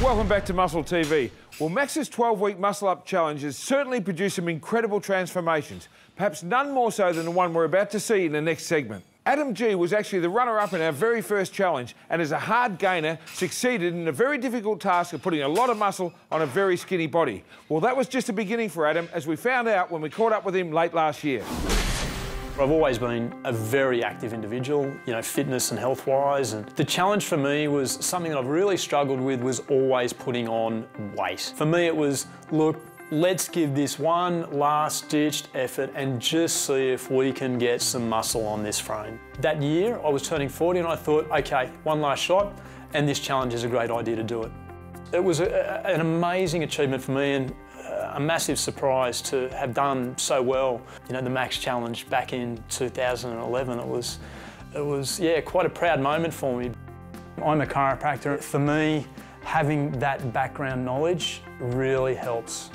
Welcome back to Muscle TV. Well, Max's 12-week muscle-up challenge has certainly produced some incredible transformations, perhaps none more so than the one we're about to see in the next segment. Adam G was actually the runner-up in our very first challenge and as a hard gainer succeeded in a very difficult task of putting a lot of muscle on a very skinny body. Well, that was just a beginning for Adam, as we found out when we caught up with him late last year. I've always been a very active individual, you know, fitness and health-wise, and the challenge for me was something that I've really struggled with was always putting on weight. For me it was, look, let's give this one last-ditched effort and just see if we can get some muscle on this frame. That year I was turning 40 and I thought, okay, one last shot and this challenge is a great idea to do it. It was an amazing achievement for me and a massive surprise to have done so well. You know, the Max Challenge back in 2011, it was yeah, quite a proud moment for me. I'm a chiropractor. For me, having that background knowledge really helps,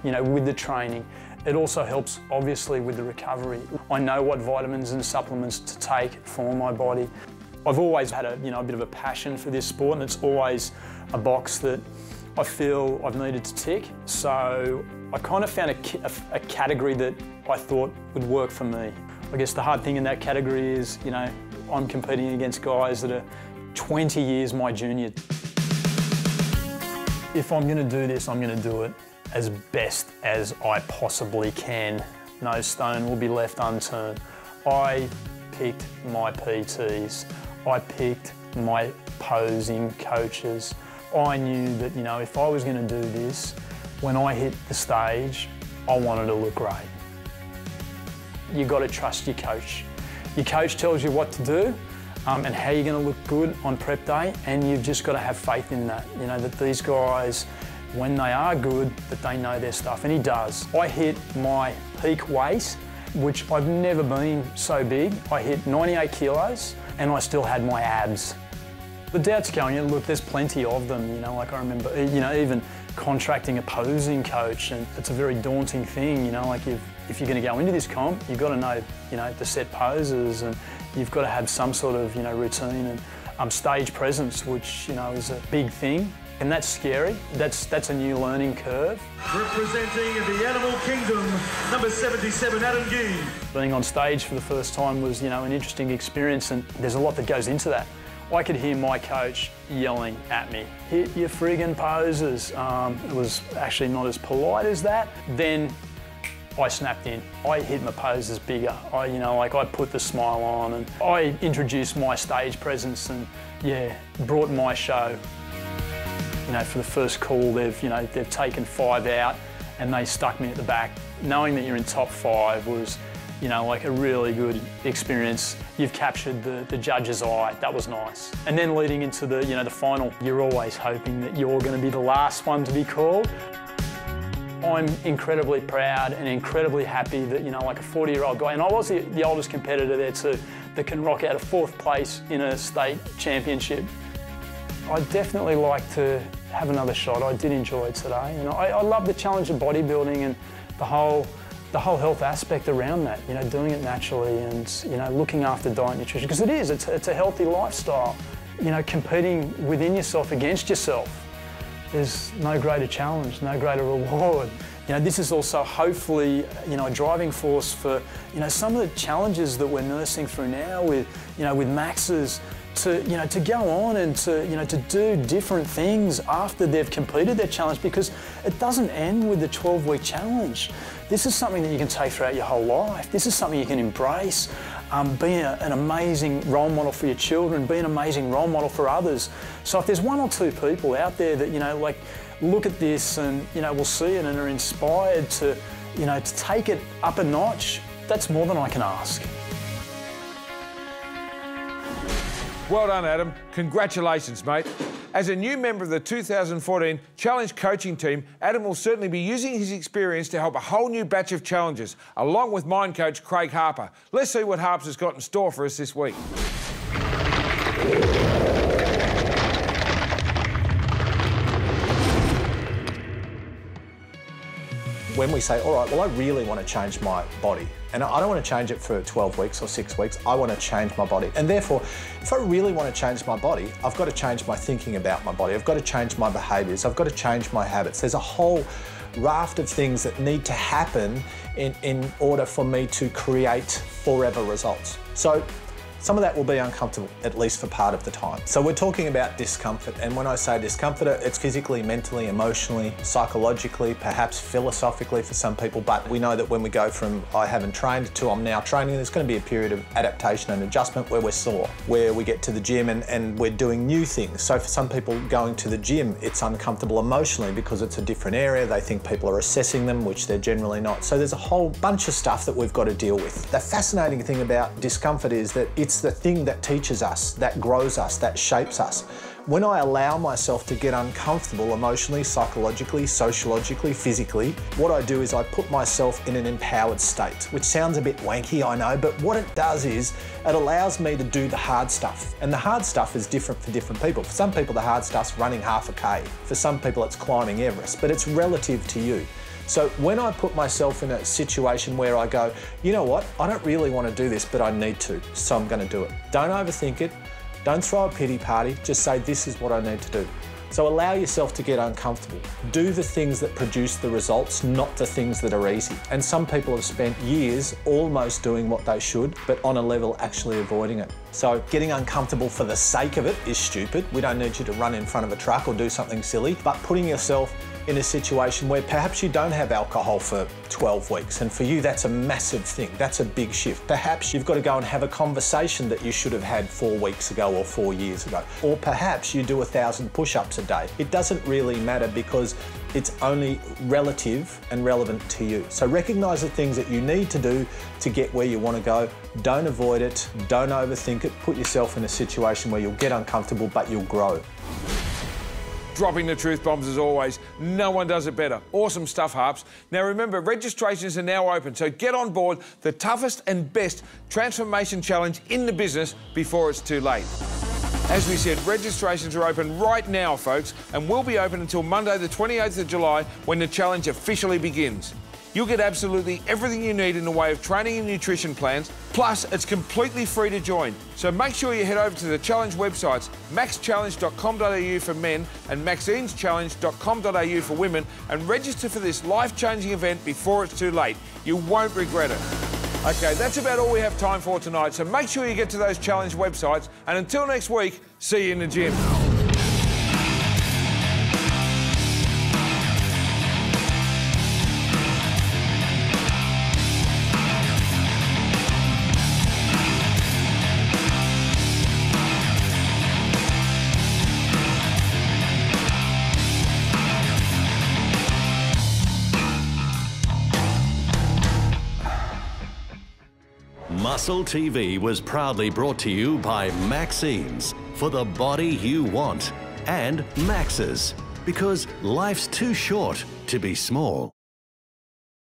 you know, with the training. It also helps, obviously, with the recovery. I know what vitamins and supplements to take for my body. I've always had a bit of a passion for this sport, and it's always a box that I feel I've needed to tick. So I kind of found a category that I thought would work for me. I guess the hard thing in that category is, you know, I'm competing against guys that are 20 years my junior. If I'm going to do this, I'm going to do it as best as I possibly can. No stone will be left unturned. I picked my PTs. I picked my posing coaches. I knew that, you know, if I was going to do this, when I hit the stage, I wanted to look great. You've got to trust your coach. Your coach tells you what to do and how you're going to look good on prep day, and you've just got to have faith in that. You know, that these guys, when they are good, that they know their stuff, and he does. I hit my peak weight, which I've never been so big. I hit 98 kilos and I still had my abs. The doubts going in, look, there's plenty of them, you know, like I remember, you know, even contracting a posing coach, and it's a very daunting thing, you know, like if you're going to go into this comp, you've got to know, you know, the set poses, and you've got to have some sort of, you know, routine and stage presence, which, you know, is a big thing. And that's scary. That's a new learning curve. Representing the Animal Kingdom, number 77, Adam G. Being on stage for the first time was, you know, an interesting experience, and there's a lot that goes into that. I could hear my coach yelling at me, hit your friggin' poses. It was actually not as polite as that. Then I snapped in. I hit my poses bigger. I put the smile on, and I introduced my stage presence, and yeah, brought my show. You know, for the first call, they've taken 5 out, and they stuck me at the back. Knowing that you're in top 5 was, you know, like a really good experience. You've captured the judge's eye. That was nice. And then leading into the, you know, the final, you're always hoping that you're going to be the last one to be called. I'm incredibly proud and incredibly happy that, you know, like a 40-year-old guy, and I was the oldest competitor there too, that can rock out a 4th place in a state championship. I'd definitely like to have another shot. I did enjoy it today. You know, I love the challenge of bodybuilding and the whole health aspect around that, you know, doing it naturally and, you know, looking after diet and nutrition, because it's a healthy lifestyle. You know, competing within yourself against yourself. There's no greater challenge, no greater reward. You know, this is also hopefully, you know, a driving force for, you know, some of the challenges that we're nursing through now with, you know, with Max's, to, you know, to go on and to, you know, to do different things after they've completed their challenge, because it doesn't end with the 12-week challenge. This is something that you can take throughout your whole life. This is something you can embrace. Be an amazing role model for your children, be an amazing role model for others. So if there's 1 or 2 people out there that, you know, like, look at this and, you know, will see it and are inspired to, you know, to take it up a notch, that's more than I can ask. Well done, Adam. Congratulations, mate. As a new member of the 2014 Challenge coaching team, Adam will certainly be using his experience to help a whole new batch of challengers, along with mine coach Craig Harper. Let's see what Harps has got in store for us this week. when we say, all right, well, I really want to change my body, and I don't want to change it for 12 weeks or 6 weeks, I want to change my body. And therefore, if I really want to change my body, I've got to change my thinking about my body. I've got to change my behaviours. I've got to change my habits. There's a whole raft of things that need to happen in order for me to create forever results. So some of that will be uncomfortable, at least for part of the time. So we're talking about discomfort, and when I say discomfort, it's physically, mentally, emotionally, psychologically, perhaps philosophically for some people, but we know that when we go from I haven't trained to I'm now training, there's going to be a period of adaptation and adjustment where we're sore, where we get to the gym and we're doing new things. So for some people going to the gym, it's uncomfortable emotionally because it's a different area. They think people are assessing them, which they're generally not. So there's a whole bunch of stuff that we've got to deal with. The fascinating thing about discomfort is that it's the thing that teaches us, that grows us, that shapes us. When I allow myself to get uncomfortable emotionally, psychologically, sociologically, physically, what I do is I put myself in an empowered state, which sounds a bit wanky, I know, but what it does is it allows me to do the hard stuff. And the hard stuff is different for different people. For some people, the hard stuff's running half a K. For some people, it's climbing Everest, but it's relative to you. So when I put myself in a situation where I go, you know what, I don't really want to do this, but I need to, so I'm going to do it. Don't overthink it. Don't throw a pity party. Just say, this is what I need to do. So allow yourself to get uncomfortable. Do the things that produce the results, not the things that are easy. And some people have spent years almost doing what they should, but on a level actually avoiding it. So getting uncomfortable for the sake of it is stupid. We don't need you to run in front of a truck or do something silly, but putting yourself in a situation where perhaps you don't have alcohol for 12 weeks, and for you that's a massive thing, that's a big shift. Perhaps you've got to go and have a conversation that you should have had 4 weeks ago or 4 years ago. Or perhaps you do 1,000 push-ups a day. It doesn't really matter because it's only relative and relevant to you. So recognise the things that you need to do to get where you want to go. Don't avoid it, don't overthink it, put yourself in a situation where you'll get uncomfortable but you'll grow. Dropping the truth bombs as always. No one does it better. Awesome stuff, Harps. Now remember, registrations are now open, so get on board the toughest and best transformation challenge in the business before it's too late. As we said, registrations are open right now, folks, and will be open until Monday the 28th of July when the challenge officially begins. You'll get absolutely everything you need in the way of training and nutrition plans, plus it's completely free to join. So make sure you head over to the challenge websites, maxchallenge.com.au for men and maxinschallenge.com.au for women, and register for this life-changing event before it's too late. You won't regret it. OK, that's about all we have time for tonight, so make sure you get to those challenge websites, and until next week, see you in the gym. MuscleTV was proudly brought to you by Maxines, for the body you want, and Max's, because life's too short to be small.